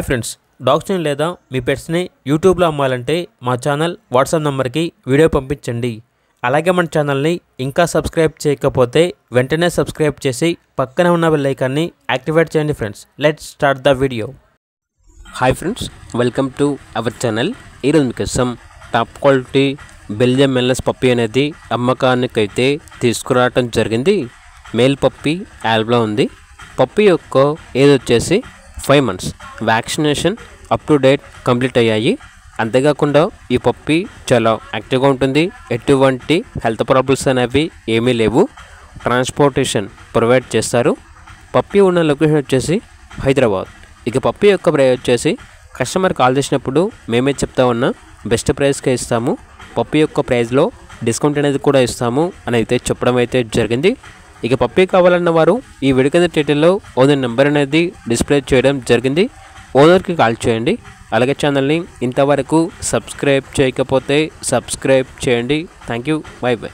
Friends, డాగ్స్ని లేదా మీ పెట్స్ని యూట్యూబ్లో అమ్మాలంటే మా ఛానల్ వాట్సాప్ నెంబర్కి వీడియో పంపించండి. అలాగే మన ఛానల్ని ఇంకా సబ్స్క్రైబ్ చేయకపోతే వెంటనే సబ్స్క్రైబ్ చేసి పక్కన ఉన్న బెల్ ఐకాన్ని యాక్టివేట్ చేయండి. Friends, let's start the video. Hi friends, welcome to our channel. ఈరోజు మీకోసం టాప్ క్వాలిటీ బెల్జియం మెల్లస్ పప్పీ అనేది అమ్మకానికైతే తీసుకురావటం జరిగింది. మేల్ పప్పీ యాల్బ్లో ఉంది. పప్పీ యొక్క ఏజ్ వచ్చేసి 5 months. Vaccination up to date complete అయ్యాయి. అంతేకాకుండా ఈ పప్పీ చాలా యాక్టివ్గా ఉంటుంది. ఎటువంటి హెల్త్ ప్రాబ్లమ్స్ అనేవి ఏమీ లేవు. ట్రాన్స్పోర్టేషన్ ప్రొవైడ్ చేస్తారు. పప్పీ ఉన్న లొకేషన్ వచ్చేసి హైదరాబాద్. ఇక పప్పీ యొక్క ప్రైస్ వచ్చేసి కస్టమర్ కాల్ చేసినప్పుడు మేమే చెప్తా ఉన్నా బెస్ట్ ప్రైస్కే ఇస్తాము. పప్పీ యొక్క ప్రైస్లో డిస్కౌంట్ అనేది కూడా ఇస్తాము అని అయితే చెప్పడం అయితే జరిగింది. ఇక పప్పీ కావాలన్న వారు ఈ వీడియో కింద టైటిల్లో ఓనర్ నెంబర్ అనేది డిస్ప్లే చేయడం జరిగింది. ఓనర్కి కాల్ చేయండి. అలాగే ఛానల్ని ఇంతవరకు సబ్స్క్రైబ్ చేయకపోతే సబ్స్క్రైబ్ చేయండి. Thank you. By by.